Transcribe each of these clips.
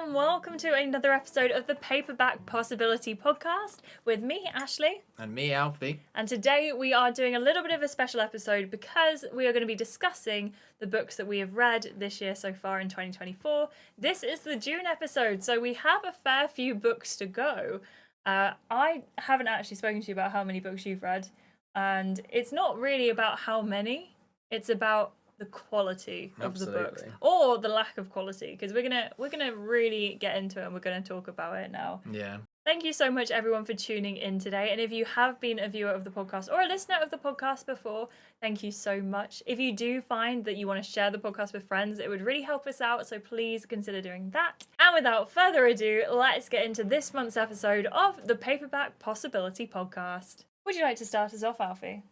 and welcome to another episode of the Paperback Possibility Podcast with me, Ashleigh. And me, Alfie. And today we are doing a little bit of a special episode because we are going to be discussing the books that we have read this year so far in 2024. This is the June episode, so we have a fair few books to go. I haven't actually spoken to you about how many books you've read, and it's not really about how many, it's about the quality of the books, or the lack of quality, because we're gonna really get into it and we're gonna talk about it now. Yeah. Thank you so much, everyone, for tuning in today. And if you have been a viewer of the podcast or a listener of the podcast before, thank you so much. If you do find that you want to share the podcast with friends, it would really help us out, so please consider doing that. And without further ado, let's get into this month's episode of the Paperback Possibility Podcast. Would you like to start us off, Alfie?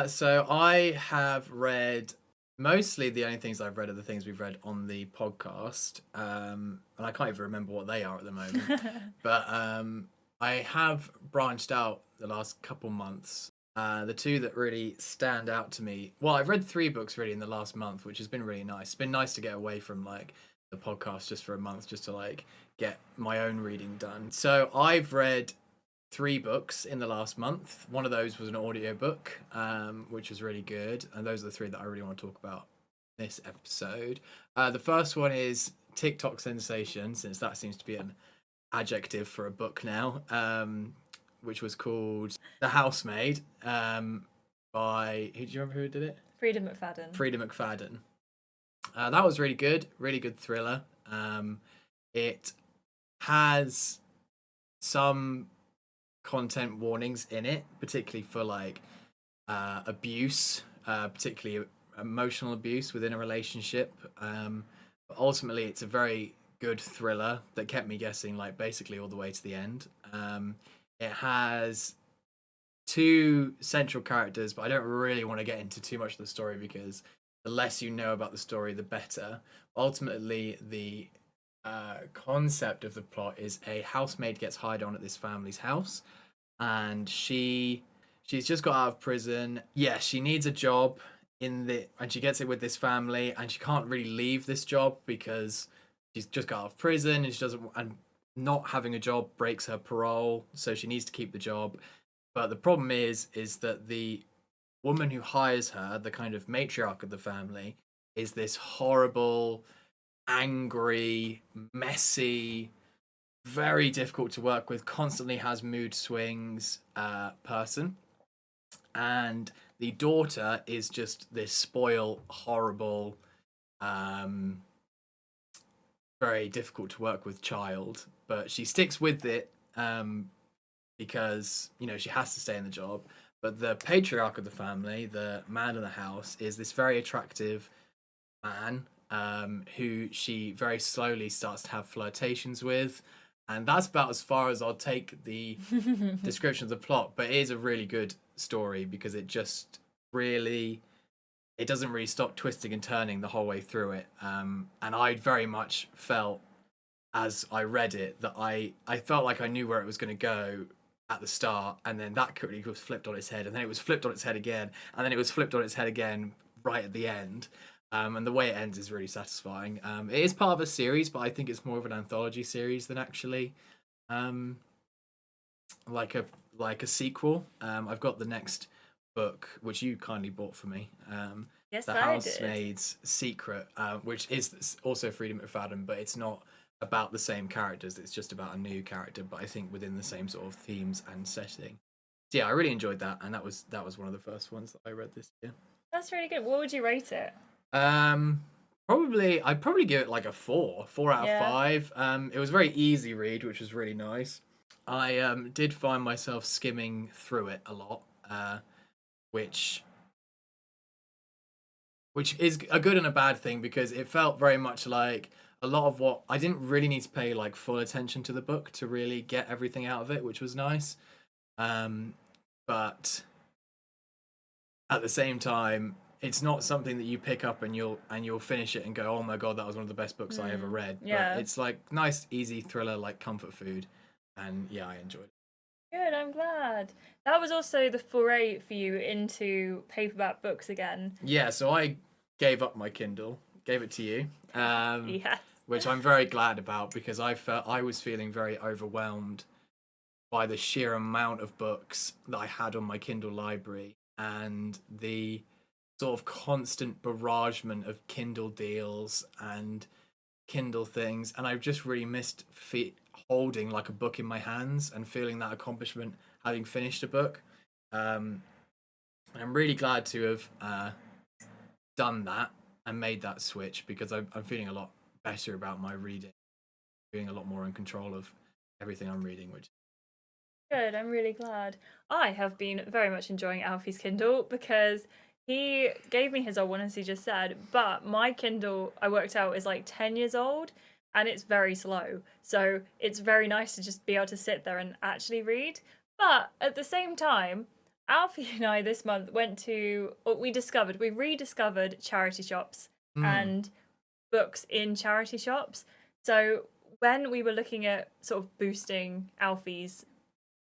So I have read... Mostly the only things I've read are the things we've read on the podcast, and I can't even remember what they are at the moment. But I have branched out the last couple months. The two that really stand out to me... Well, I've read 3 books really in the last month, which has been really nice. It's been nice to get away from like the podcast just for a month, just to like get my own reading done. So I've read 3 books in the last month. One of those was an audiobook, which was really good, and those are the 3 that I really want to talk about this episode. The first one is TikTok sensation, since that seems to be an adjective for a book now, which was called The Housemaid, by... Do you remember who did it? Frida McFadden. Frida McFadden. That was really good thriller. It has some content warnings in it, particularly for like abuse, particularly emotional abuse within a relationship. But ultimately, it's a very good thriller that kept me guessing like basically all the way to the end. It has 2 central characters, but I don't really want to get into too much of the story because the less you know about the story, the better. Ultimately, the concept of the plot is a housemaid gets hired on at this family's house, and she's just got out of prison. Yeah, she needs a job and she gets it with this family, and she can't really leave this job because she's just got out of prison, and she doesn't, and not having a job breaks her parole, so she needs to keep the job. But the problem is that the woman who hires her, the kind of matriarch of the family, is this horrible, angry, messy, very difficult to work with, constantly has mood swings person. And the daughter is just this spoiled, horrible, very difficult to work with child. But she sticks with it because, you know, she has to stay in the job. But the patriarch of the family, the man in the house, is this very attractive man who she very slowly starts to have flirtations with. And that's about as far as I'll take the description of the plot. But it is a really good story because it just really... It doesn't really stop twisting and turning the whole way through it. And I very much felt, as I read it, that I felt like I knew where it was going to go at the start. And then that quickly was flipped on its head. And then it was flipped on its head again. And then it was flipped on its head again right at the end. And the way it ends is really satisfying. It is part of a series, but I think it's more of an anthology series than actually like a sequel. I've got the next book, which you kindly bought for me. Yes, The Housemaid's Secret, which is also Frida McFadden, but it's not about the same characters. It's just about a new character, but I think within the same sort of themes and setting. So yeah, I really enjoyed that, and that was one of the first ones that I read this year. That's really good. What would you rate it? I'd probably give it like a 4 out of 5. It was a very easy read, which was really nice. I did find myself skimming through it a lot, which is a good and a bad thing, because it felt very much like a lot of what I didn't really need to pay like full attention to the book to really get everything out of it, which was nice. But at the same time, it's not something that you pick up and you'll finish it and go, oh my god, that was one of the best books I ever read. Yeah. But it's like nice, easy thriller, like comfort food, and yeah, I enjoyed it. Good, I'm glad. That was also the foray for you into paperback books again. Yeah, so I gave up my Kindle, gave it to you. Yes. which I'm very glad about because I was feeling very overwhelmed by the sheer amount of books that I had on my Kindle library and the sort of constant barragement of Kindle deals and Kindle things, and I just really missed holding like a book in my hands and feeling that accomplishment having finished a book. I'm really glad to have done that and made that switch because I'm feeling a lot better about my reading, feeling a lot more in control of everything I'm reading, which Good, I'm really glad. I have been very much enjoying Alfie's Kindle because he gave me his old one, as he just said, but my Kindle, I worked out, is like 10 years old and it's very slow. So it's very nice to just be able to sit there and actually read. But at the same time, Alfie and I this month went to, or we rediscovered charity shops and books in charity shops. So when we were looking at sort of boosting Alfie's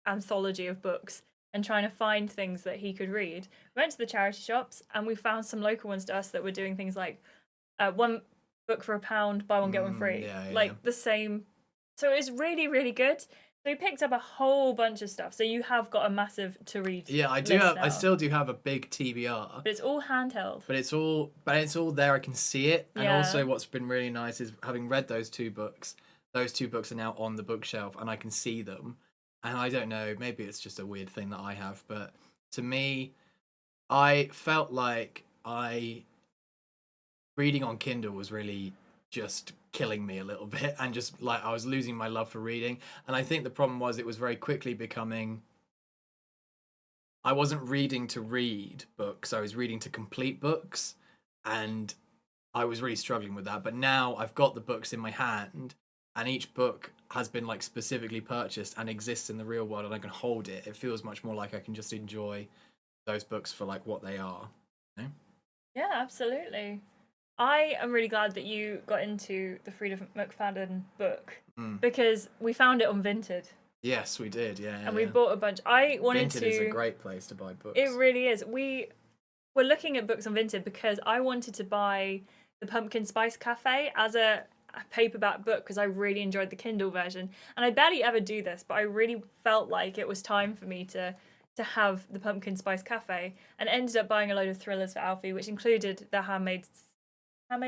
anthology of books and trying to find things that he could read, we went to the charity shops and we found some local ones to us that were doing things like one book for £1, buy one get one free, like the same. So it was really, really good. So we picked up a whole bunch of stuff. So you have got a massive to read. Yeah, I do have. I still do have a big TBR, but it's all handheld. But it's all there. I can see it, and also what's been really nice is having read those two books. Those two books are now on the bookshelf, and I can see them. And I don't know, maybe it's just a weird thing that I have, but to me, I felt like reading on Kindle was really just killing me a little bit, and just like I was losing my love for reading. And I think the problem was it was very quickly becoming, I wasn't reading to read books, I was reading to complete books, and I was really struggling with that. But now I've got the books in my hand, and each book has been like specifically purchased and exists in the real world, and I can hold it. It feels much more like I can just enjoy those books for like what they are. You know? Yeah, absolutely. I am really glad that you got into the Frida McFadden book because we found it on Vinted. Yes, we did. Yeah, and we bought a bunch. I wanted Vinted is a great place to buy books. It really is. We were looking at books on Vinted because I wanted to buy the Pumpkin Spice Cafe as a paperback book because I really enjoyed the Kindle version, and I barely ever do this, but I really felt like it was time for me to have the Pumpkin Spice Cafe, and ended up buying a load of thrillers for Alfie, which included The Handmaid. Yeah,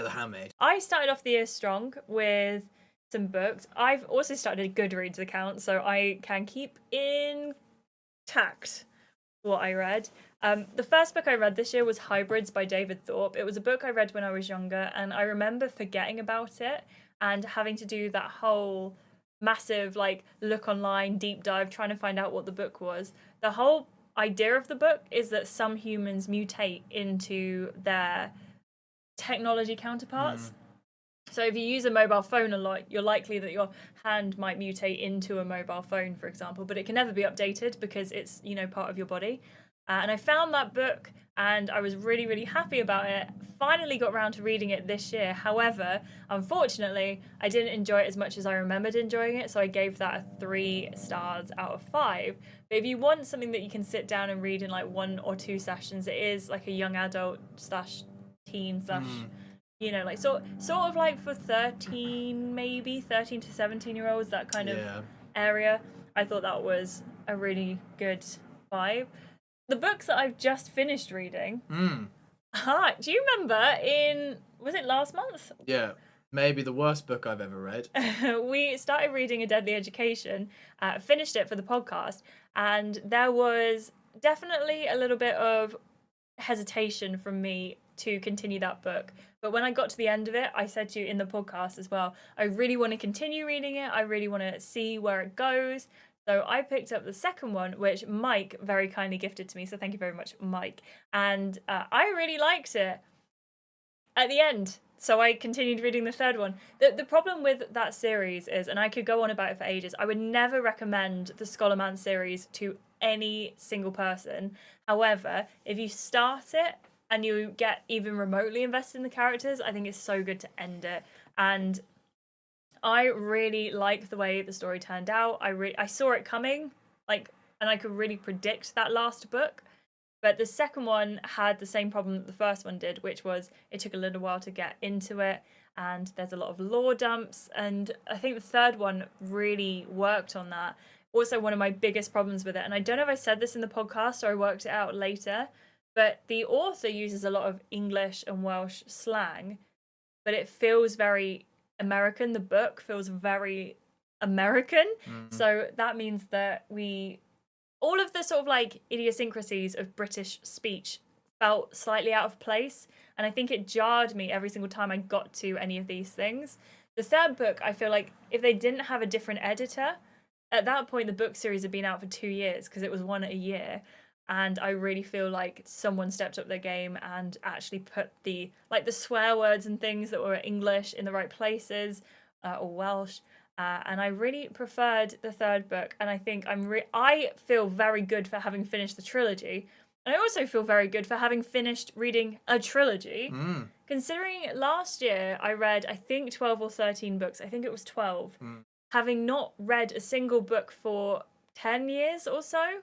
The Handmaid. I started off the year strong with some books. I've also started a Goodreads account, so I can keep intact what I read. The first book I read this year was Hybrids by David Thorpe. It was a book I read when I was younger, and I remember forgetting about it and having to do that whole massive like look online deep dive trying to find out what the book was. The whole idea of the book is that some humans mutate into their technology counterparts. So if you use a mobile phone a lot, you're likely that your hand might mutate into a mobile phone, for example, but it can never be updated because it's, part of your body. And I found that book and I was really, really happy about it. Finally got around to reading it this year. However, unfortunately, I didn't enjoy it as much as I remembered enjoying it, so I gave that a 3 stars out of 5. But if you want something that you can sit down and read in like 1 or 2 sessions, it is like a young adult / teen / like sort of like for 13 to 17-year-olds, that kind of area. I thought that was a really good vibe. The books that I've just finished reading. Do you remember was it last month? Yeah, maybe the worst book I've ever read. We started reading A Deadly Education, finished it for the podcast, and there was definitely a little bit of hesitation from me to continue that book. But when I got to the end of it, I said to you in the podcast as well, I really want to continue reading it. I really want to see where it goes. So I picked up the second one, which Mike very kindly gifted to me. So thank you very much, Mike. And I really liked it at the end. So I continued reading the third one. The problem with that series is, and I could go on about it for ages, I would never recommend the Scholar series to any single person. However, if you start it and you get even remotely invested in the characters, I think it's so good to end it. And I really like the way the story turned out. I saw it coming, and I could really predict that last book. But the second one had the same problem that the first one did, which was it took a little while to get into it. and there's a lot of lore dumps. And I think the third one really worked on that. Also, one of my biggest problems with it, and I don't know if I said this in the podcast or I worked it out later, but the author uses a lot of English and Welsh slang, but it feels very American. The book feels very American. So that means that all of the sort of like idiosyncrasies of British speech felt slightly out of place. And I think it jarred me every single time I got to any of these things. The third book, I feel like if they didn't have a different editor, at that point the book series had been out for 2 years because it was one a year. And I really feel like someone stepped up their game and actually put the swear words and things that were English in the right places, or Welsh. And I really preferred the third book. And I think I feel very good for having finished the trilogy. And I also feel very good for having finished reading a trilogy. Considering last year I read, I think, 12 or 13 books. I think it was 12. Having not read a single book for 10 years or so.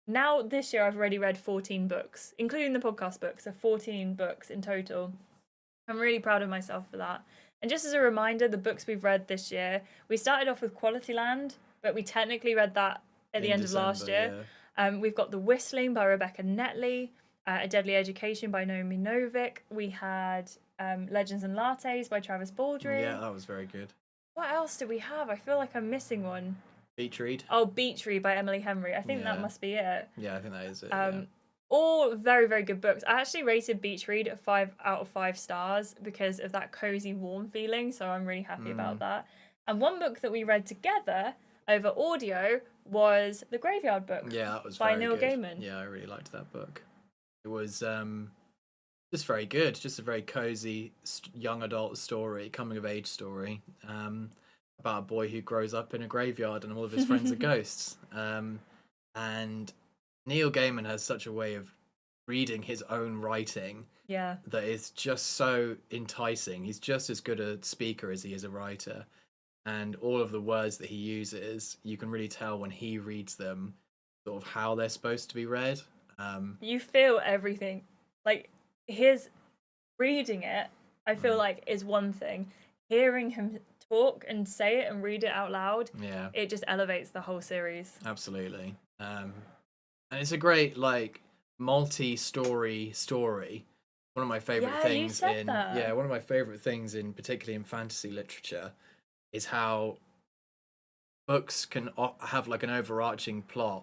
Now, this year, I've already read 14 books, including the podcast books, so 14 books in total. I'm really proud of myself for that. And just as a reminder, the books we've read this year, we started off with Quality Land, but we technically read that at the end of last year. Yeah. We've got The Whistling by Rebecca Netley, A Deadly Education by Naomi Novik. We had Legends and Lattes by Travis Baldry. Yeah, that was very good. What else did we have? I feel like I'm missing one. Beach Read. Oh, Beach Read by Emily Henry. I think that must be it. Yeah, I think that is it. All very, very good books. I actually rated Beach Read at 5 out of 5 stars because of that cozy, warm feeling. So I'm really happy about that. And one book that we read together over audio was The Graveyard Book. Yeah, that was by very Neil good. Gaiman. Yeah, I really liked that book. It was just very good. Just a very cozy young adult story, coming of age story. About a boy who grows up in a graveyard and all of his friends are ghosts. And Neil Gaiman has such a way of reading his own writing that is just so enticing. He's just as good a speaker as he is a writer. And all of the words that he uses, you can really tell when he reads them, sort of how they're supposed to be read. You feel everything. Like, his reading it, I feel like, is one thing. Hearing him talk and say it and read it out loud, it just elevates the whole series. Absolutely. And it's a great, like, multi-story story. One of my favorite things one of my favorite things in particularly in fantasy literature is how books can have like an overarching plot,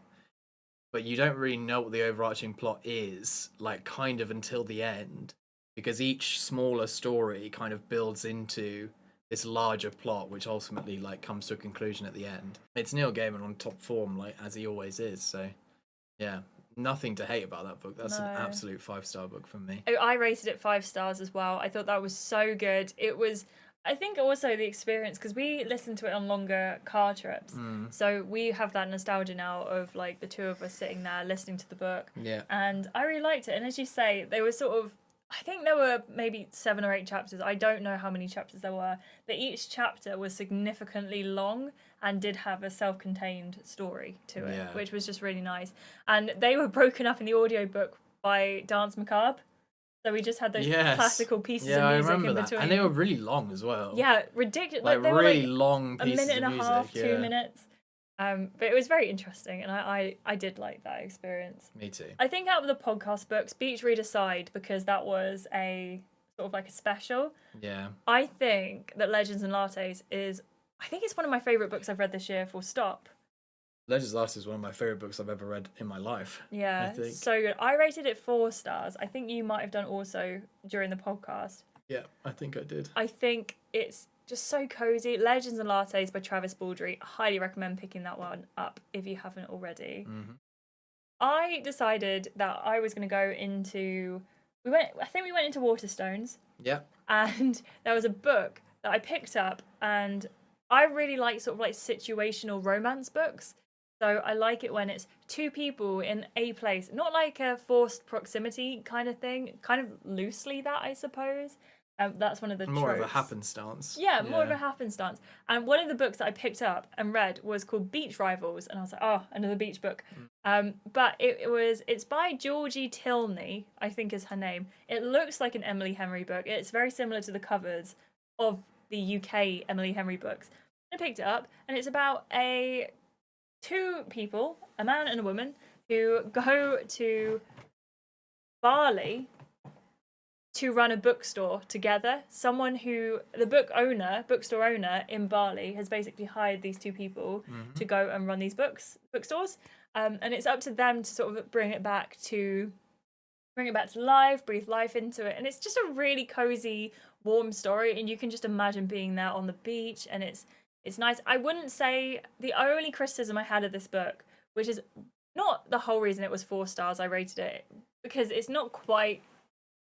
but you don't really know what the overarching plot is, like, kind of until the end, because each smaller story kind of builds into this larger plot, which ultimately like comes to a conclusion at the end. It's Neil Gaiman on top form, like as he always is. So, yeah, nothing to hate about that book. That's an absolute 5-star book from me. I rated it 5 stars as well. I thought that was so good. It was, I think, also the experience, because we listened to it on longer car trips, so we have that nostalgia now of like the two of us sitting there listening to the book. Yeah, and I really liked it. And as you say, they were sort of, I think there were maybe 7 or 8 chapters. I don't know how many chapters there were, but each chapter was significantly long and did have a self-contained story to it, which was just really nice. And they were broken up in the audiobook by Dance Macabre. So we just had those classical pieces of music in between. And they were really long as well. Yeah, ridiculous. Like they really were like long pieces of music. A minute and a half, 2 minutes. But it was very interesting, and I did like that experience. Me too. I think out of the podcast books, Beach Read aside, because that was a sort of like a special. Yeah. I think that Legends and Lattes is, I think it's one of my favourite books I've read this year, full stop. Legends and Lattes is one of my favourite books I've ever read in my life. Yeah, I think. So good. I rated it 4 stars. I think you might have done also during the podcast. Yeah, I think I did. I think it's just so cozy. Legends and Lattes by Travis Baldry. I highly recommend picking that one up if you haven't already. Mm-hmm. I decided that I was going to go into... I think we went into Waterstones. Yeah. And there was a book that I picked up, and I really like sort of like situational romance books. So I like it when it's 2 people in a place, not like a forced proximity kind of thing, kind of loosely that, I suppose. That's one of the more tropes. Of a happenstance. Yeah, more of a happenstance. And one of the books that I picked up and read was called Beach Rivals, and I was like, oh, another beach book. But it's by Georgie Tilney, I think is her name. It looks like an Emily Henry book. It's very similar to the covers. of the UK Emily Henry books. I picked it up, and it's about two people, a man and a woman, who go to Bali to run a bookstore together. The bookstore owner in Bali has basically hired these two people to go and run these bookstores. And it's up to them to sort of bring it back to life, breathe life into it. And it's just a really cozy, warm story. And you can just imagine being there on the beach, and it's nice. I wouldn't say the only criticism I had of this book, which is not the whole reason it was 4 stars, I rated it, because it's not quite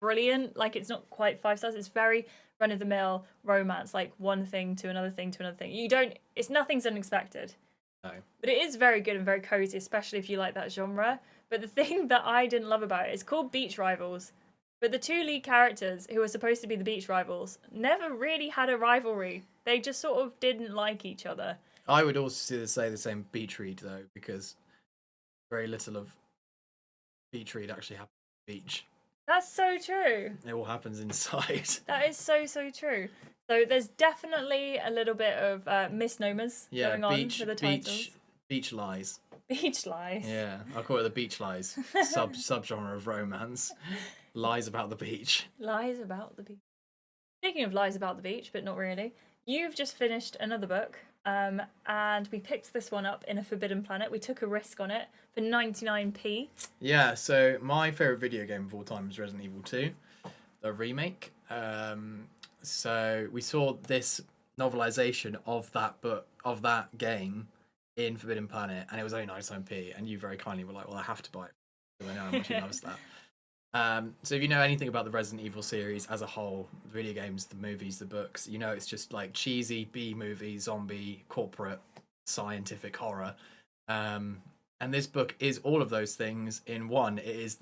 brilliant. Like, it's not quite 5 stars. It's very run-of-the-mill romance, like one thing to another thing to another thing. Nothing's unexpected. No. But it is very good and very cozy, especially if you like that genre. But the thing that I didn't love about it is called Beach Rivals. But the 2 lead characters, who are supposed to be the beach rivals, never really had a rivalry. They just sort of didn't like each other. I would also say the same beach read, though, because very little of beach read actually happens on the beach. That's so true. It all happens inside. That is so, so true. So there's definitely a little bit of misnomers going on for the titles. Beach lies. Beach lies. Yeah, I'll call it the beach lies subgenre of romance. Lies about the beach. Lies about the beach. Speaking of lies about the beach, but not really, you've just finished another book, and we picked this one up in A Forbidden Planet. We took a risk on it for 99p. Yeah, so my favourite video game of all time is Resident Evil 2, the remake. So we saw this novelisation of that game in Forbidden Planet, and it was only 99p, and you very kindly were like, well, I have to buy it, because I know how much he loves that. So if you know anything about the Resident Evil series as a whole, the video games, the movies, the books, you know it's just like cheesy B-movie, zombie, corporate, scientific horror. And this book is all of those things in one. It is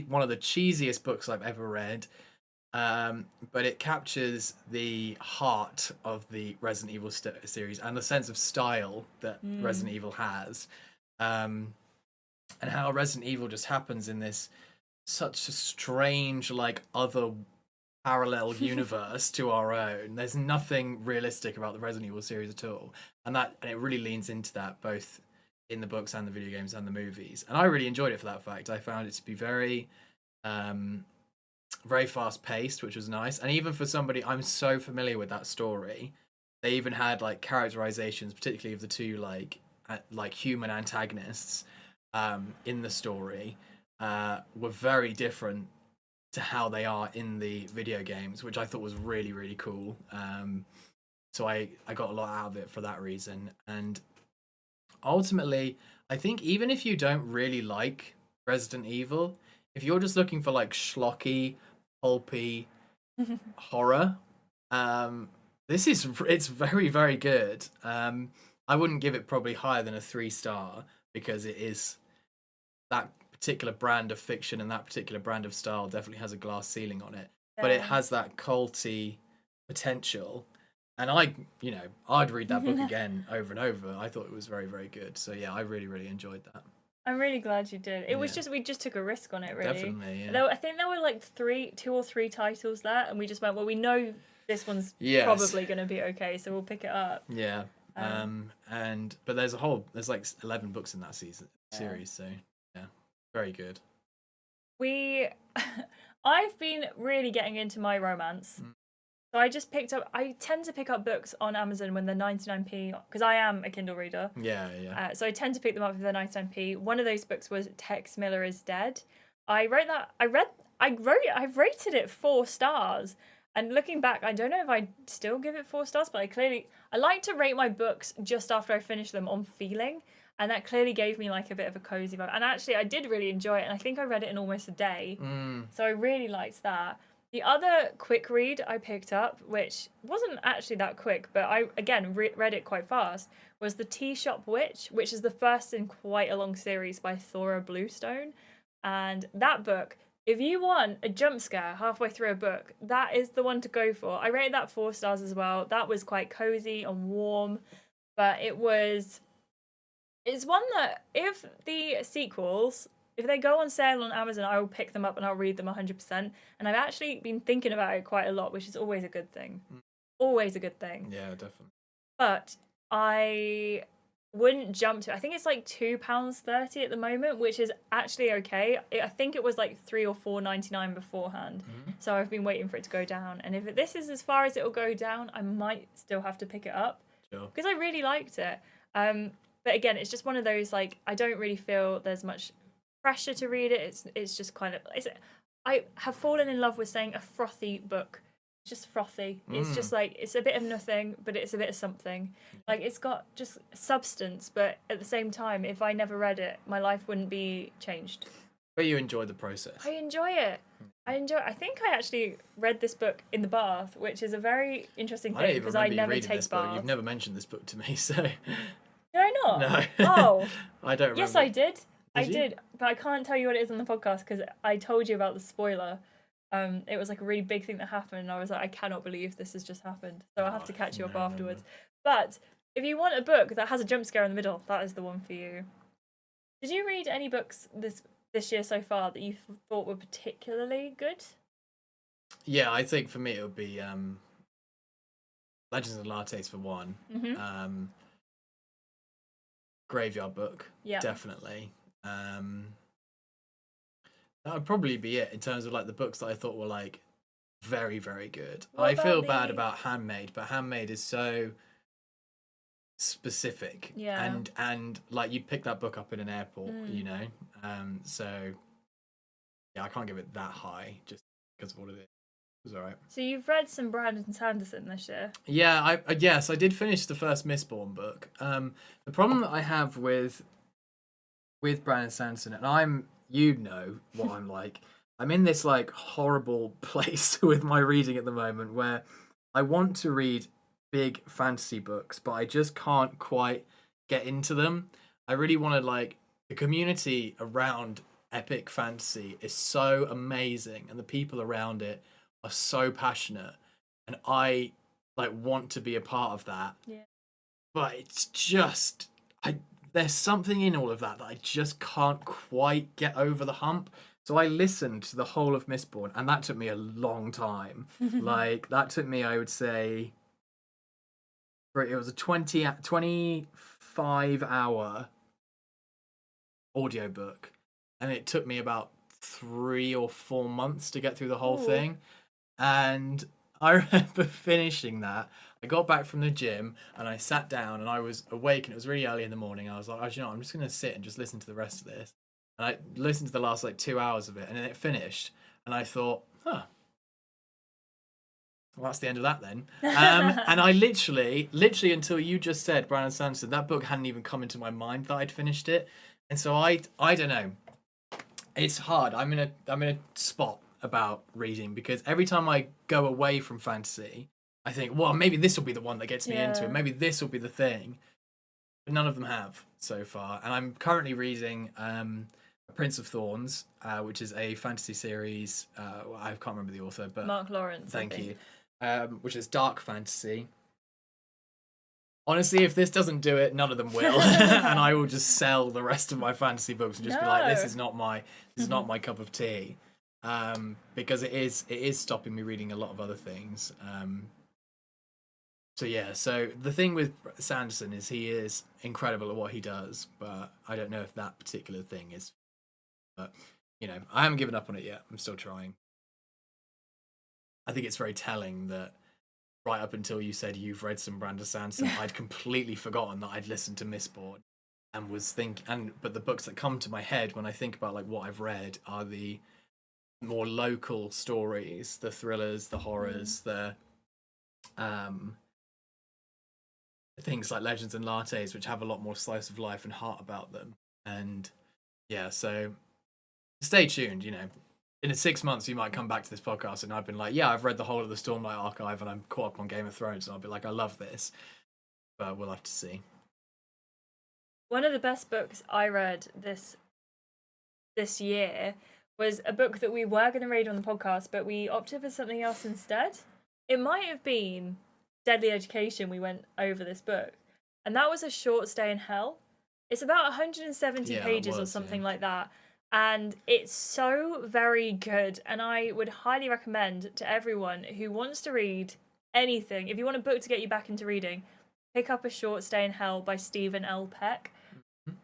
one of the cheesiest books I've ever read, but it captures the heart of the Resident Evil series and the sense of style that Resident Evil has, and how Resident Evil just happens in this such a strange, like, other parallel universe to our own. There's nothing realistic about the Resident Evil series at all, and it really leans into that both in the books and the video games and the movies. And I really enjoyed it for that fact. I found it to be very very fast paced, which was nice. And even for somebody, I'm so familiar with that story, they even had like characterizations, particularly of the two like human antagonists in the story, were very different to how they are in the video games, which I thought was really, really cool. So I got a lot out of it for that reason. And ultimately, I think even if you don't really like Resident Evil, if you're just looking for like schlocky, pulpy horror, it's very, very good. I wouldn't give it probably higher than a 3-star, because it is that particular brand of fiction, and that particular brand of style definitely has a glass ceiling on it. But it has that culty potential, and I'd read that book again over and over. I thought it was very, very good. So yeah, I really, really enjoyed that. I'm really glad you did. It was just, we just took a risk on it, really. Definitely, yeah. Though I think there were like 2 or 3 titles there, and we just went, well, we know this one's probably going to be okay, so we'll pick it up. Yeah. But there's like 11 books in that series, so yeah, very good. I've been really getting into my romance. So I tend to pick up books on Amazon when they're 99p, because I am a Kindle reader. Yeah. So I tend to pick them up if they're 99p. One of those books was Tex Miller is Dead. I've rated it 4 stars. And looking back, I don't know if I'd still give it 4 stars, but I like to rate my books just after I finish them on feeling. And that clearly gave me like a bit of a cozy vibe. And actually, I did really enjoy it. And I think I read it in almost a day. So I really liked that. The other quick read I picked up, which wasn't actually that quick, but I, again, read it quite fast, was The Tea Shop Witch, which is the first in quite a long series by Thora Bluestone. And that book, if you want a jump scare halfway through a book, that is the one to go for. I rated that 4 stars as well. That was quite cozy and warm, but it's one that if the sequels, if they go on sale on Amazon, I will pick them up and I'll read them 100%. And I've actually been thinking about it quite a lot, which is always a good thing. always a good thing. Yeah, definitely. But I wouldn't jump to. I think it's like £2.30 at the moment, which is actually okay. I think it was like $3 or $4.99 beforehand. So I've been waiting for it to go down. And if this is as far as it will go down, I might still have to pick it up because I really liked it. But again, it's just one of those, like, I don't really feel there's much pressure to read it. It's just kind of I have fallen in love with saying a frothy book. Just frothy. It's just like, it's a bit of nothing, but it's a bit of something. Like, it's got just substance, but at the same time, if I never read it, my life wouldn't be changed. But you enjoy the process. I enjoy it. I think I actually read this book in the bath, which is a very interesting thing because I never take baths. You've never mentioned this book to me, so. Did I not? No. Oh. I don't remember. Yes, I did. I you? did, but I can't tell you what it is on the podcast because I told you about the spoiler. It was like a really big thing that happened, and I was like, I cannot believe this has just happened. So I'll have to catch you up afterwards. But if you want a book that has a jump scare in the middle, that is the one for you. Did you read any books this year so far that you thought were particularly good? Yeah, I think for me it would be Legends and Lattes for one. Graveyard Book, definitely. That would probably be it in terms of like the books that I thought were like very, very good. I feel bad about Handmaid, but Handmaid is so specific. Yeah. And like you'd pick that book up in an airport, you know? So yeah, I can't give it that high just because of what it is. It was alright. So you've read some Brandon Sanderson this year? Yeah, yes, I did finish the first Mistborn book. The problem that I have with Brandon Sanderson, and you know what I'm like. I'm in this like horrible place with my reading at the moment where I want to read big fantasy books, but I just can't quite get into them. I really want to, like, the community around epic fantasy is so amazing and the people around it are so passionate, and I like want to be a part of that. Yeah. But it's just there's something in all of that I just can't quite get over the hump. So I listened to the whole of Mistborn, and that took me a long time. Like, that took me, I would say, it was a 25-hour audiobook, and it took me about 3 or 4 months to get through the whole thing. And I remember finishing that. I got back from the gym and I sat down and I was awake and it was really early in the morning. I was like, you know, I'm just going to sit and just listen to the rest of this. And I listened to the last like 2 hours of it, and then it finished. And I thought, well, that's the end of that then. And I literally until you just said Brandon Sanderson, that book hadn't even come into my mind that I'd finished it. And so I don't know. It's hard. I'm in a spot about reading because every time I go away from fantasy, I think, well, maybe this will be the one that gets me into it. Maybe this will be the thing. But none of them have so far. And I'm currently reading Prince of Thorns, which is a fantasy series. I can't remember the author, but Mark Lawrence. Thank you. Which is dark fantasy. Honestly, if this doesn't do it, none of them will, and I will just sell the rest of my fantasy books and just be like, this is not my cup of tea, because it is stopping me reading a lot of other things. So yeah, so the thing with Sanderson is he is incredible at what he does, but I don't know if that particular thing is. But you know, I haven't given up on it yet. I'm still trying. I think it's very telling that right up until you said you've read some Brandon Sanderson, I'd completely forgotten that I'd listened to Mistborn and was but the books that come to my head when I think about like what I've read are the more local stories, the thrillers, the horrors, the things like Legends and Lattes, which have a lot more slice of life and heart about them. And yeah, so stay tuned, you know. In 6 months, you might come back to this podcast and I've been like, yeah, I've read the whole of the Stormlight Archive and I'm caught up on Game of Thrones. And I'll be like, I love this. But we'll have to see. One of the best books I read this year was a book that we were going to read on the podcast, but we opted for something else instead. It might have been Deadly Education. We went over this book. And that was A Short Stay in Hell. It's about 170 pages or something like that. And it's so very good, and I would highly recommend to everyone who wants to read anything, if you want a book to get you back into reading, pick up A Short Stay in Hell by Stephen L. Peck. Mhm.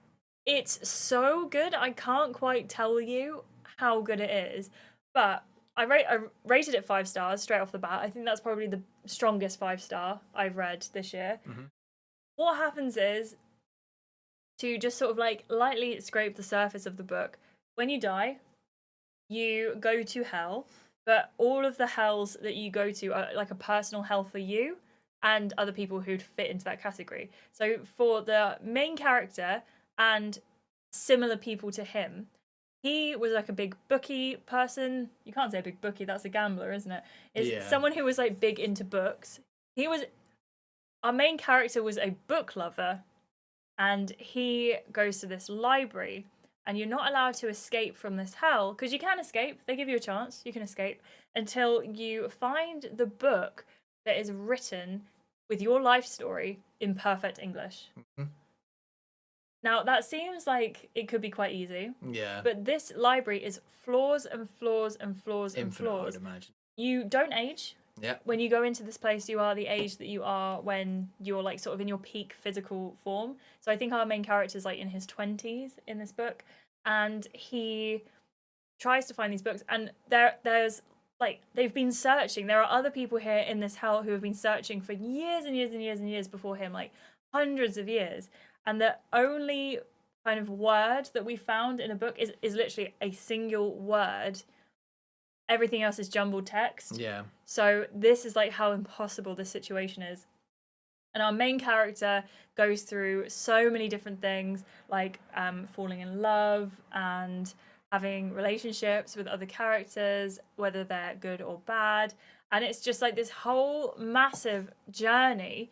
It's so good. I can't quite tell you how good it is, but I rated it 5 stars straight off the bat. I think that's probably the strongest 5-star I've read this year. Mhm. What happens is, to just sort of like lightly scrape the surface of the book, when you die, you go to hell, but all of the hells that you go to are like a personal hell for you and other people who'd fit into that category. So for the main character and similar people to him, he was like a big bookie person. You can't say a big bookie, that's a gambler, isn't it? It's someone who was like big into books. Our main character was a book lover, and he goes to this library, and you're not allowed to escape from this hell, because you can escape, they give you a chance, you can escape, until you find the book that is written with your life story in perfect English. Mhm. Now, that seems like it could be quite easy, Yeah. but this library is flaws and flaws and flaws and Infinite, I flaws. would imagine. You don't age. Yeah. When you go into this place, you are the age that you are when you're like sort of in your peak physical form. So I think our main character is like in his 20s in this book, and he tries to find these books, and there's like, they've been searching. There are other people here in this hell who have been searching for years and years and years and years before him, like hundreds of years. And the only kind of word that we found in a book is literally a single word. Everything else is jumbled text. Yeah. So this is like how impossible this situation is. And our main character goes through so many different things, like falling in love and having relationships with other characters, whether they're good or bad. And it's just like this whole massive journey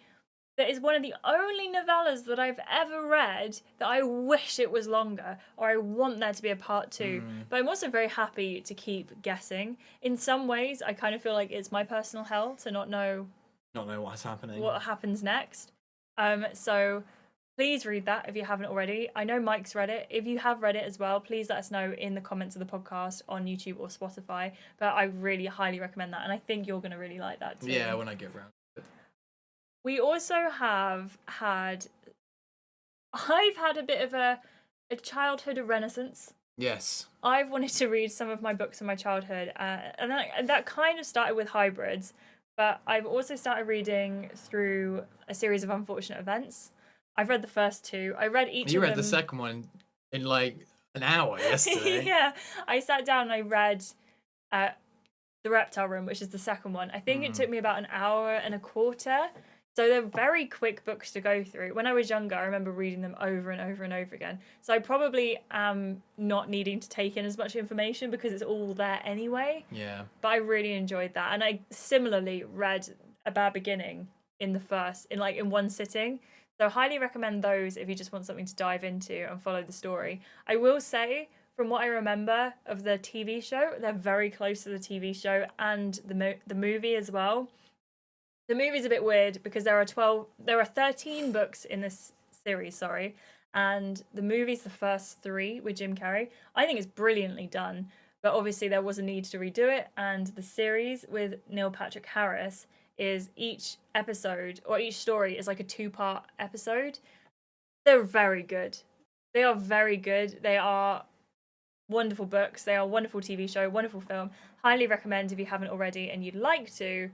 that is one of the only novellas that I've ever read that I wish it was longer, or I want there to be a part 2. But I'm also very happy to keep guessing. In some ways, I kind of feel like it's my personal hell to not know what's happening. what happens next. So please read that if you haven't already. I know Mike's read it. If you have read it as well, please let us know in the comments of the podcast on YouTube or Spotify. But I really highly recommend that, and I think you're going to really like that too. Yeah, when I get around to it. We also have had... I've had a bit of a childhood renaissance. Yes. I've wanted to read some of my books from my childhood, and that kind of started with hybrids, but I've also started reading through a series of unfortunate events. I've read the first 2. I read each of them. You read the second one in like an hour yesterday. Yeah, I sat down and I read The Reptile Room, which is the second one. I think it took me about an hour and a quarter. So they're very quick books to go through. When I was younger, I remember reading them over and over and over again. So I probably am not needing to take in as much information because it's all there anyway. Yeah. But I really enjoyed that. And I similarly read A Bad Beginning in one sitting. So I highly recommend those if you just want something to dive into and follow the story. I will say, from what I remember of the TV show, they're very close to the TV show and the movie as well. The movie's a bit weird because there are 13 books in this series, and the movie's the first 3 with Jim Carrey. I think it's brilliantly done, but obviously there was a need to redo it, and the series with Neil Patrick Harris is each episode or each story is like a 2-part episode. They're very good. They are very good. They are wonderful books. They are a wonderful TV show, wonderful film. Highly recommend if you haven't already and you'd like to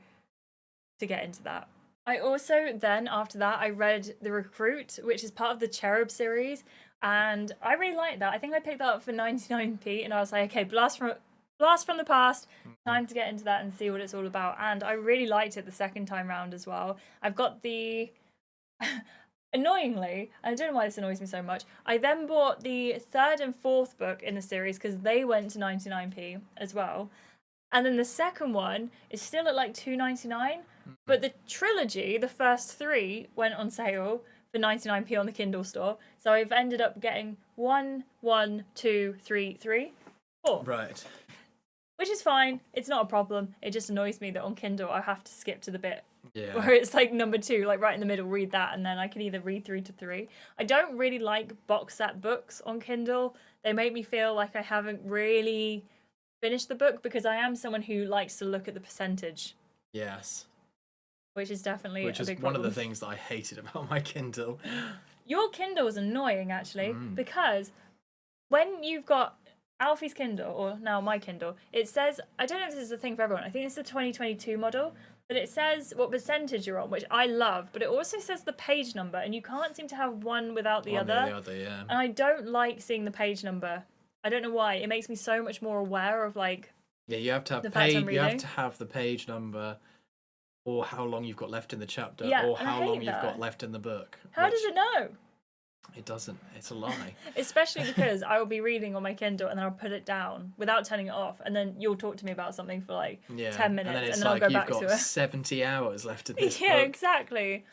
get into that. I also then, after that, I read The Recruit, which is part of the Cherub series, and I really liked that. I think I picked that up for 99p, and I was like, okay, blast from the past, time to get into that and see what it's all about. And I really liked it the second time round as well. I've got the... Annoyingly, I don't know why this annoys me so much, I then bought the 3rd and 4th book in the series because they went to 99p as well. And then the second one is still at like $2.99, but the trilogy, the first 3, went on sale for 99p on the Kindle store. So I've ended up getting 1, 1, 2, 3, 3, 4. Right. Which is fine. It's not a problem. It just annoys me that on Kindle I have to skip to the bit where it's like number 2, like right in the middle, read that, and then I can either read through to 3. I don't really like box set books on Kindle. They make me feel like I haven't really finished the book because I am someone who likes to look at the percentage. Yes. which is definitely which a is big one problem. of the things that I hated about my Kindle. Your Kindle is annoying, actually, because when you've got Alfie's Kindle, or now my Kindle, it says, I don't know if this is a thing for everyone, I think it's the 2022 model, but it says what percentage you're on, which I love, but it also says the page number, and you can't seem to have one without the One other. or the other, yeah. And I don't like seeing the page number. I don't know why. It makes me so much more aware of, like, Yeah, you have to have the fact I'm you have reading. to have the page number, or how long you've got left in the chapter, Yeah, or and I how hate long you've that. got left in the book. How does it know? It doesn't. It's a lie. Especially because I will be reading on my Kindle and then I'll put it down without turning it off, and then you'll talk to me about something for like 10 minutes, and then it's and then like I'll go you've back got to it. 70 hours left in this Yeah, book. exactly.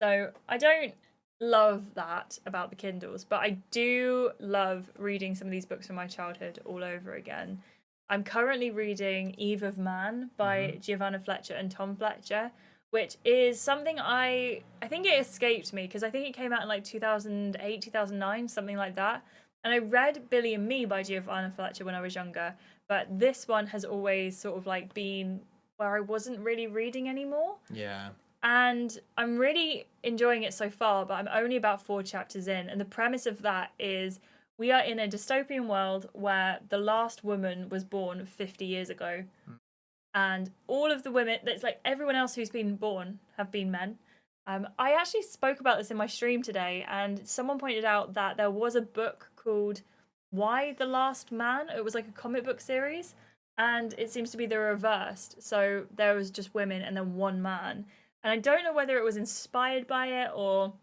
So I don't love that about the Kindles, but I do love reading some of these books from my childhood all over again. I'm currently reading Eve of Man by Giovanna Fletcher and Tom Fletcher, which is something I think it escaped me because I think it came out in like 2008, 2009, something like that. And I read Billy and Me by Giovanna Fletcher when I was younger, but this one has always sort of like been where I wasn't really reading anymore. Yeah. And I'm really enjoying it so far, but I'm only about 4 chapters in. And the premise of that is we are in a dystopian world where the last woman was born 50 years ago. And all of the women, that's like everyone else who's been born, have been men. I actually spoke about this in my stream today, and someone pointed out that there was a book called Why the Last Man. It was like a comic book series, and it seems to be the reversed. So there was just women and then one man. And I don't know whether it was inspired by it or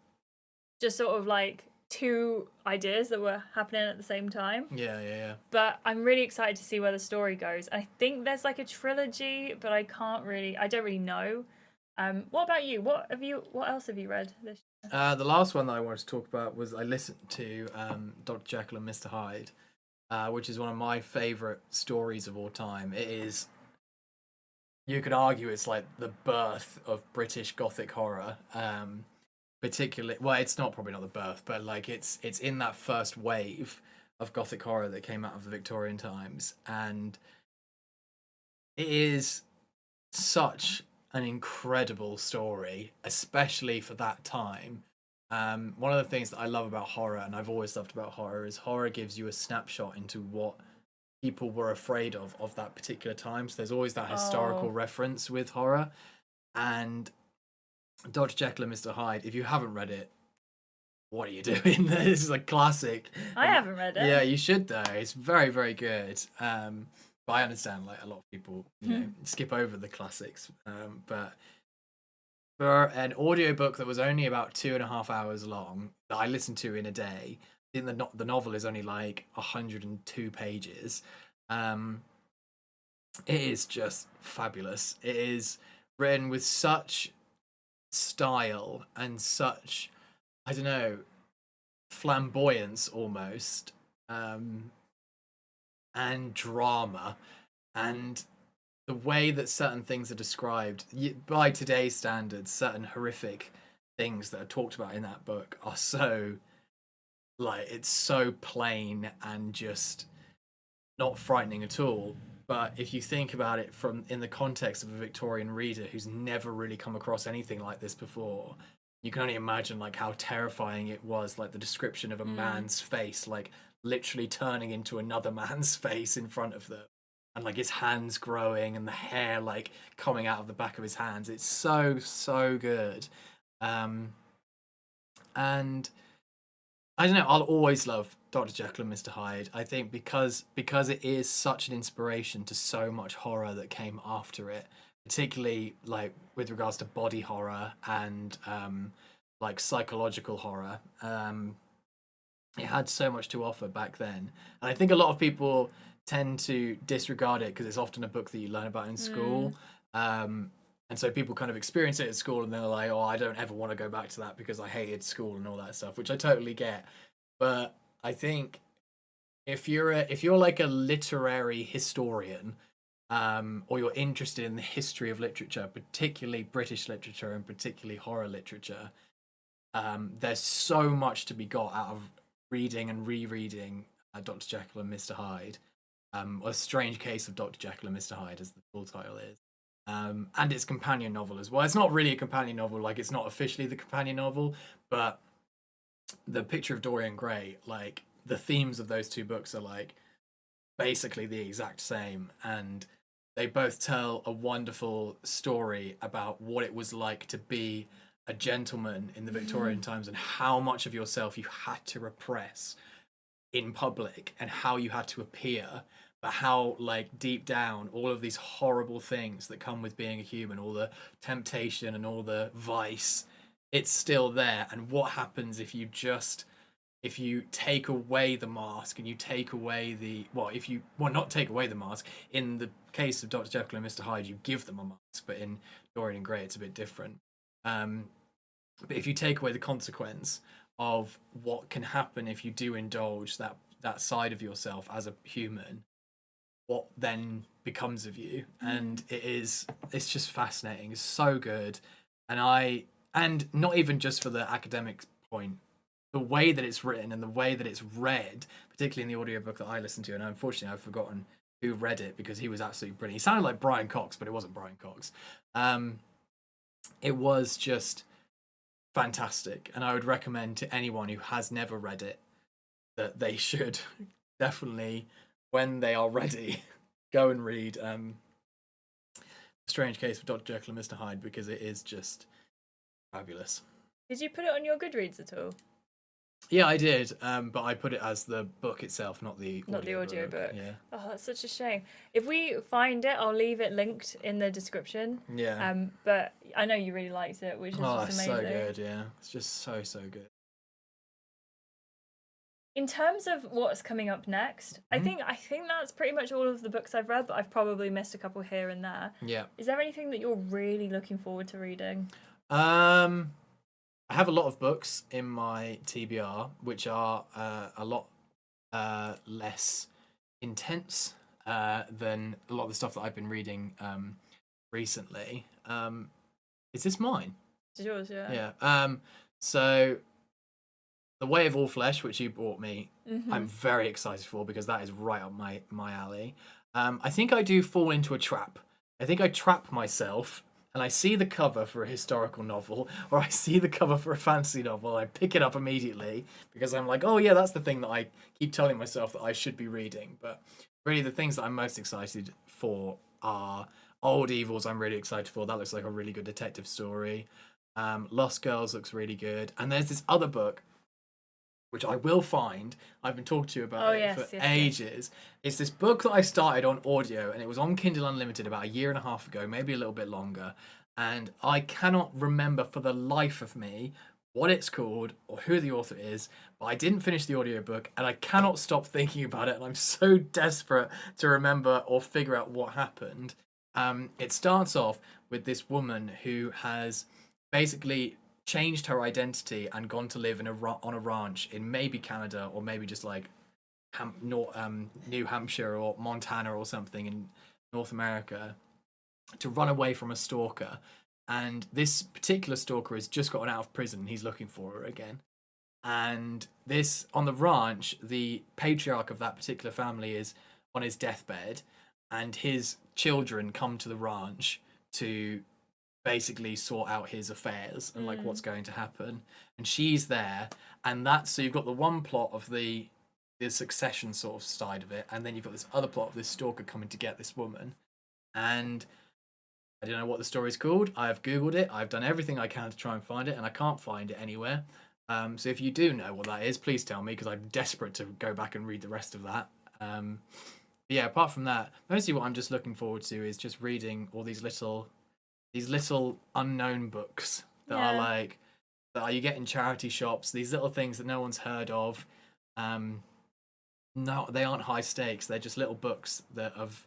just sort of like two ideas that were happening at the same time. Yeah. But I'm really excited to see where the story goes. I think there's like a trilogy, but I don't really know. What about you? What else have you read this year? The last one that I wanted to talk about was I listened to Dr. Jekyll and Mr. Hyde, which is one of my favourite stories of all time. It is, you could argue, it's like the birth of British Gothic horror. Particularly, well, it's probably not the birth, but like it's in that first wave of Gothic horror that came out of the Victorian times, and it is such an incredible story, especially for that time. One of the things that I love about horror, and I've always loved about horror, is horror gives you a snapshot into what people were afraid of that particular time. So there's always that historical reference with horror. And Dr. Jekyll and Mr. Hyde, if you haven't read it, what are you doing? This is a classic. I haven't read it. Yeah, you should though. It's very, very good. But I understand like a lot of people, skip over the classics. But for an audiobook that was only about 2.5 hours long, that I listened to in a day, I think the novel is only like 102 pages. It is just fabulous. It is written with such style and such, I don't know, flamboyance almost, and drama, and the way that certain things are described by today's standards, certain horrific things that are talked about in that book are so, like, it's so plain and just not frightening at all. But if you think about it from in the context of a Victorian reader who's never really come across anything like this before, you can only imagine like how terrifying it was, like the description of a man's face, like literally turning into another man's face in front of them, and like his hands growing and the hair like coming out of the back of his hands. It's so good. And I don't know, I'll always love Dr. Jekyll and Mr. Hyde. I think because it is such an inspiration to so much horror that came after it, particularly like with regards to body horror and like psychological horror. It had so much to offer back then. And I think a lot of people tend to disregard it because it's often a book that you learn about in school. And so people kind of experience it at school and they're like, oh, I don't ever want to go back to that because I hated school and all that stuff, which I totally get. But I think if you're like a literary historian, or you're interested in the history of literature, particularly British literature and particularly horror literature, there's so much to be got out of reading and rereading Dr. Jekyll and Mr. Hyde. A Strange Case of Dr. Jekyll and Mr. Hyde, as the full title is. And its companion novel as well. It's not really a companion novel, like it's not officially the companion novel, but the Picture of Dorian Gray, like the themes of those two books are like basically the exact same, and they both tell a wonderful story about what it was like to be a gentleman in the Victorian times and how much of yourself you had to repress in public and how you had to appear, but how like deep down all of these horrible things that come with being a human, all the temptation and all the vice, it's still there. And what happens if you take away the mask and you take away the if you not take away the mask, in the case of Dr. Jekyll and Mr. Hyde you give them a mask, but in Dorian and Gray it's a bit different. But if you take away the consequence of what can happen if you do indulge that side of yourself as a human, what then becomes of you? And it's just fascinating. It's so good. And not even just for the academic point, the way that it's written and the way that it's read, particularly in the audiobook that I listened to, and unfortunately I've forgotten who read it because he was absolutely brilliant. He sounded like Brian Cox, but it wasn't Brian Cox. It was just fantastic, and I would recommend to anyone who has never read it that they should definitely, when they are ready, go and read Strange Case of Dr. Jekyll and Mr. Hyde, because it is just fabulous. Did you put it on your Goodreads at all? Yeah, I did, but I put it as the book itself, not the audio book. Yeah. Oh, that's such a shame. If we find it, I'll leave it linked in the description. Yeah. But I know you really liked it, which is just amazing. Oh, so good, yeah. It's just so good. In terms of what's coming up next, I think that's pretty much all of the books I've read, but I've probably missed a couple here and there. Yeah. Is there anything that you're really looking forward to reading? I have a lot of books in my TBR, which are a lot less intense than a lot of the stuff that I've been reading recently. Is this mine? It's yours, yeah. Yeah. So, The Way of All Flesh, which you bought me, I'm very excited for because that is right up my alley. I think I do fall into a trap. I think I trap myself, and I see the cover for a historical novel, or I see the cover for a fantasy novel, and I pick it up immediately because I'm like, oh yeah, that's the thing that I keep telling myself that I should be reading. But really, the things that I'm most excited for are Old Evils. I'm really excited for. That looks like a really good detective story. Lost Girls looks really good. And there's this other book, which I will find. I've been talking to you about for ages. It's this book that I started on audio, and it was on Kindle Unlimited about a year and a half ago, maybe a little bit longer. And I cannot remember for the life of me what it's called or who the author is, but I didn't finish the audiobook, and I cannot stop thinking about it, and I'm so desperate to remember or figure out what happened. It starts off with this woman who has basically changed her identity and gone to live on a ranch in maybe Canada or maybe just like New Hampshire or Montana or something in North America to run away from a stalker. And this particular stalker has just gotten out of prison. He's looking for her again. And this, on the ranch, the patriarch of that particular family is on his deathbed, and his children come to the ranch to basically sort out his affairs and like what's going to happen. And she's there, and that's, so you've got the one plot of the succession sort of side of it, and then you've got this other plot of this stalker coming to get this woman. And I don't know what the story's called. I've googled it, I've done everything I can to try and find it, and I can't find it anywhere. So if you do know what that is, please tell me, because I'm desperate to go back and read the rest of that. Yeah, apart from that, mostly what I'm just looking forward to is just reading all these little unknown books that are like that you get in charity shops. These little things that no one's heard of. No, they aren't high stakes. They're just little books that of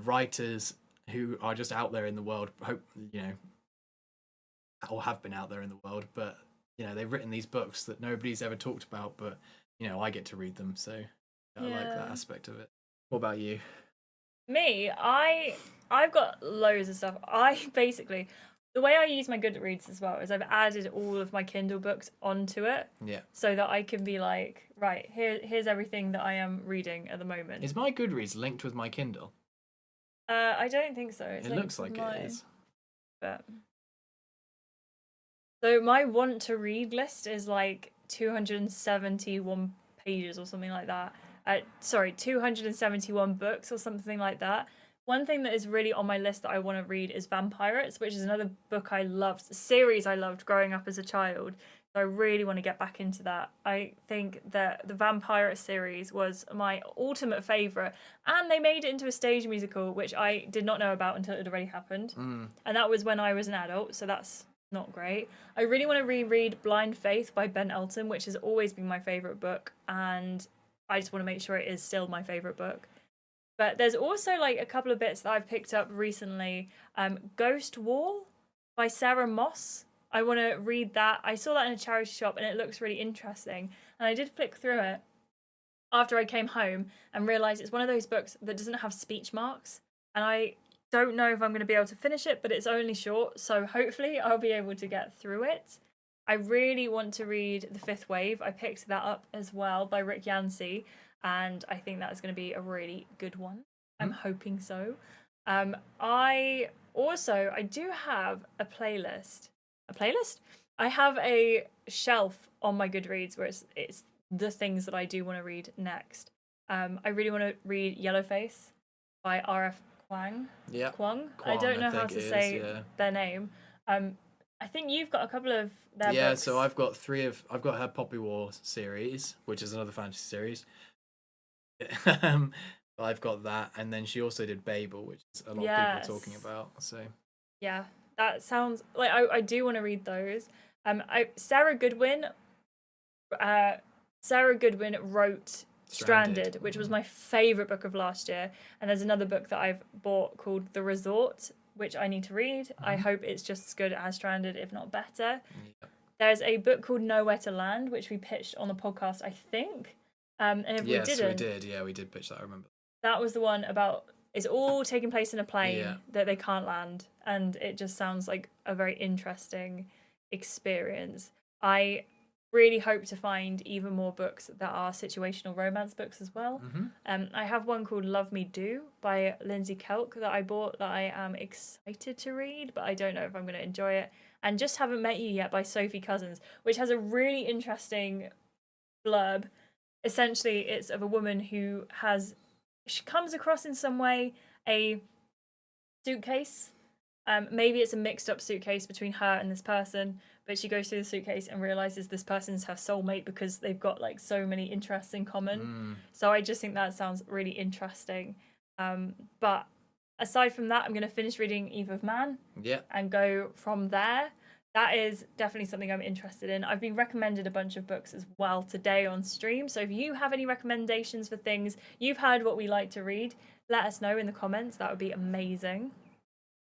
writers who are just out there in the world. Hope or have been out there in the world, but they've written these books that nobody's ever talked about. But I get to read them, so I like that aspect of it. What about you? Me, I've got loads of stuff. The way I use my Goodreads as well is I've added all of my Kindle books onto it. Yeah. So that I can be like, right, here's everything that I am reading at the moment. Is my Goodreads linked with my Kindle? I don't think so. It's It looks like mine, it is. But... So my want to read list is like 271 pages or something like that. Sorry, 271 books or something like that. One thing that is really on my list that I want to read is Vampirates, which is another book I loved, series I loved growing up as a child. So I really want to get back into that. I think that the Vampire series was my ultimate favourite, and they made it into a stage musical, which I did not know about until it had already happened. And that was when I was an adult, so that's not great. I really want to reread Blind Faith by Ben Elton, which has always been my favourite book, and I just want to make sure it is still my favourite book. But there's also like a couple of bits that I've picked up recently. Ghost Wall by Sarah Moss. I want to read that. I saw that in a charity shop and it looks really interesting. And I did flick through it after I came home and realised it's one of those books that doesn't have speech marks. And I don't know if I'm going to be able to finish it, but it's only short. So hopefully I'll be able to get through it. I really want to read The Fifth Wave. I picked that up as well by Rick Yancey. And I think that's going to be a really good one. I'm hoping so. I do have a playlist. A playlist? I have a shelf on my Goodreads where it's the things that I do want to read next. I really want to read Yellowface by R.F. Kuang. Yeah. Kuang? I don't know how to say their name. I think you've got a couple of their books. So I've got her Poppy War series, which is another fantasy series. I've got that, and then she also did Babel, which is a lot of people talking about. So yeah, that sounds like I do want to read those. Sarah Goodwin wrote Stranded, which was my favorite book of last year, and there's another book that I've bought called The Resort, which I need to read. I hope it's just as good as Stranded, if not better. There's a book called Nowhere to Land, which we pitched on the podcast, I think. And if we didn't, we did. Yeah, we did pitch that. I remember. That was the one about it's all taking place in a plane that they can't land, and it just sounds like a very interesting experience. I really hope to find even more books that are situational romance books as well. I have one called Love Me Do by Lindsay Kelk that I bought that I am excited to read, but I don't know if I'm going to enjoy it. And Just Haven't Met You Yet by Sophie Cousins, which has a really interesting blurb. Essentially, it's of a woman who she comes across in some way a suitcase. Maybe it's a mixed up suitcase between her and this person, but she goes through the suitcase and realizes this person's her soulmate because they've got like so many interests in common. So I just think that sounds really interesting. But aside from that, I'm going to finish reading Eve of Man and go from there. That is definitely something I'm interested in. I've been recommended a bunch of books as well today on stream. So if you have any recommendations for things you've heard what we like to read, let us know in the comments. That would be amazing.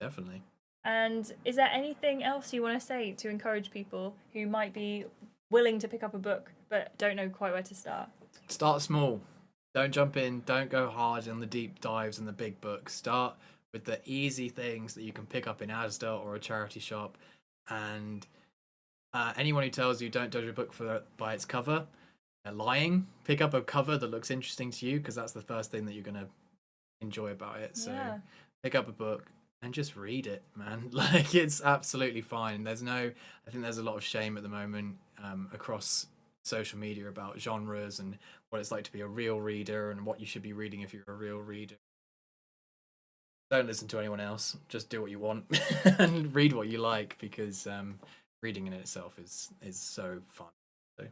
Definitely. And is there anything else you want to say to encourage people who might be willing to pick up a book but don't know quite where to start? Start small. Don't jump in. Don't go hard on the deep dives and the big books. Start with the easy things that you can pick up in Asda or a charity shop. And anyone who tells you don't judge a book by its cover, they're lying. Pick up a cover that looks interesting to you because that's the first thing that you're going to enjoy about it. So pick up a book and just read it, man. Like, it's absolutely fine. I think there's a lot of shame at the moment across social media about genres and what it's like to be a real reader and what you should be reading if you're a real reader. Don't listen to anyone else. Just do what you want and read what you like, because reading in itself is so fun. So.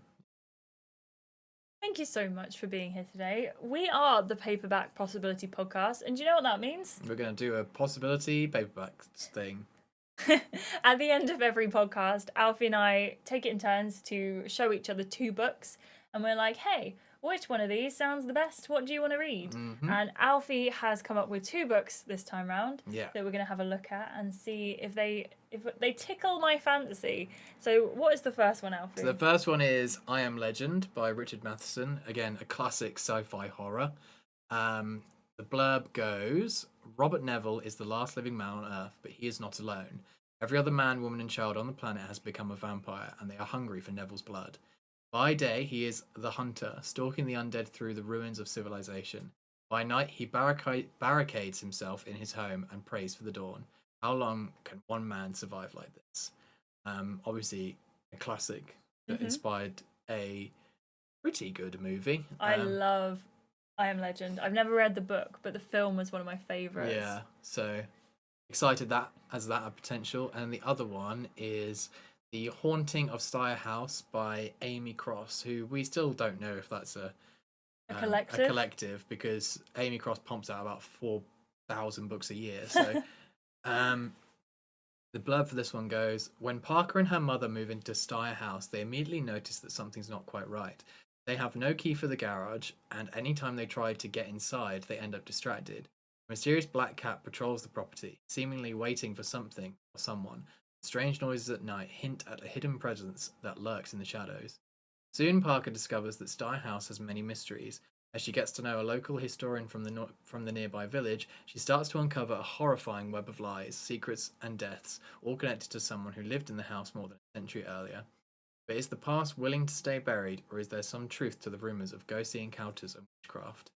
Thank you so much for being here today. We are the Paperback Possibility Podcast, and do you know what that means? We're going to do a possibility paperback thing. At the end of every podcast, Alfie and I take it in turns to show each other 2 books, and we're like, hey, which one of these sounds the best? What do you want to read? And Alfie has come up with 2 books this time round that we're going to have a look at and see if they tickle my fantasy. So what is the first one, Alfie? So the first one is I Am Legend by Richard Matheson. Again, a classic sci-fi horror. The blurb goes, Robert Neville is the last living man on Earth, but he is not alone. Every other man, woman and child on the planet has become a vampire, and they are hungry for Neville's blood. By day, he is the hunter, stalking the undead through the ruins of civilization. By night, he barricades himself in his home and prays for the dawn. How long can one man survive like this? Obviously, a classic that inspired a pretty good movie. I love I Am Legend. I've never read the book, but the film was one of my favourites. Yeah, so excited that has that potential. And the other one is The Haunting of Steyr House by Amy Cross, who we still don't know if that's a collective, because Amy Cross pumps out about 4,000 books a year. So the blurb for this one goes, when Parker and her mother move into Steyr House, they immediately notice that something's not quite right. They have no key for the garage, and anytime they try to get inside, they end up distracted. A mysterious black cat patrols the property, seemingly waiting for something or someone. Strange noises at night hint at a hidden presence that lurks in the shadows. Soon Parker discovers that Steyr House has many mysteries. As she gets to know a local historian from the nearby village, she starts to uncover a horrifying web of lies, secrets, and deaths, all connected to someone who lived in the house more than a century earlier. But is the past willing to stay buried, or is there some truth to the rumours of ghostly encounters and witchcraft?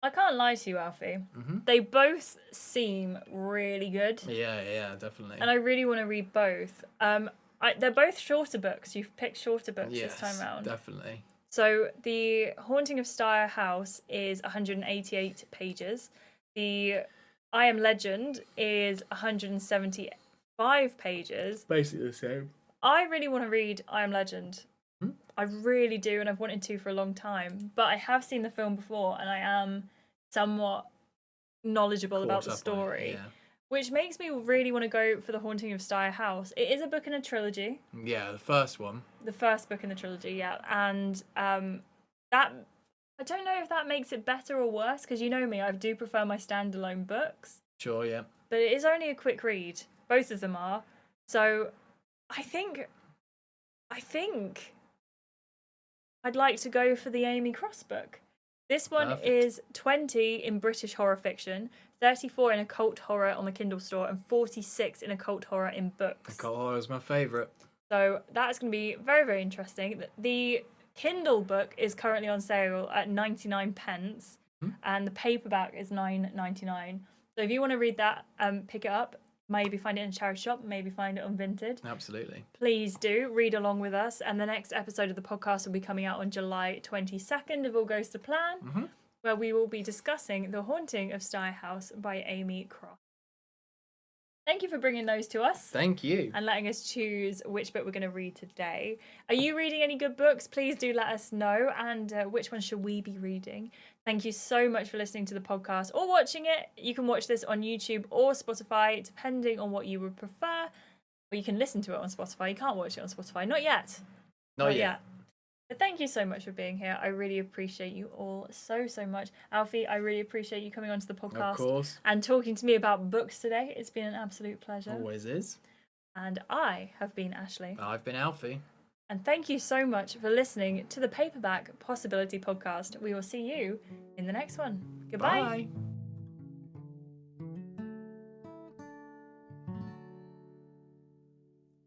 I can't lie to you, Alfie. They both seem really good. Yeah, definitely. And I really want to read both. They're both shorter books. You've picked shorter books this time around. Definitely. So The Haunting of Steyr House is 188 pages. The I Am Legend is 175 pages. Basically the same. I really want to read I Am Legend. I really do, and I've wanted to for a long time. But I have seen the film before, and I am somewhat knowledgeable about the story. Which makes me really want to go for The Haunting of Steyr House. It is a book in a trilogy. Yeah, the first one. The first book in the trilogy, yeah. And that, I don't know if that makes it better or worse, because you know me, I do prefer my standalone books. Sure, yeah. But it is only a quick read. Both of them are. So I think I'd like to go for the Amy Cross book. This one is 20 in British horror fiction, 34 in occult horror on the Kindle store, and 46 in occult horror in books. Occult horror is my favourite. So that's going to be very, very interesting. The Kindle book is currently on sale at 99p, and the paperback is £9.99. So if you want to read that, pick it up. Maybe find it in a charity shop, maybe find it on Vinted. Absolutely. Please do read along with us. And the next episode of the podcast will be coming out on July 22nd, if all goes to plan, where we will be discussing The Haunting of Steyr House by Amy Cross. Thank you for bringing those to us. Thank you. And letting us choose which book we're going to read today. Are you reading any good books? Please do let us know. And which one should we be reading? Thank you so much for listening to the podcast or watching it. You can watch this on YouTube or Spotify, depending on what you would prefer. Or you can listen to it on Spotify. You can't watch it on Spotify. Not yet. Not yet. But thank you so much for being here. I really appreciate you all so, so much. Alfie, I really appreciate you coming onto the podcast. Of course. And talking to me about books today. It's been an absolute pleasure. Always is. And I have been Ashleigh. I've been Alfie. And thank you so much for listening to the Paperback Possibility Podcast. We will see you in the next one. Goodbye. Bye.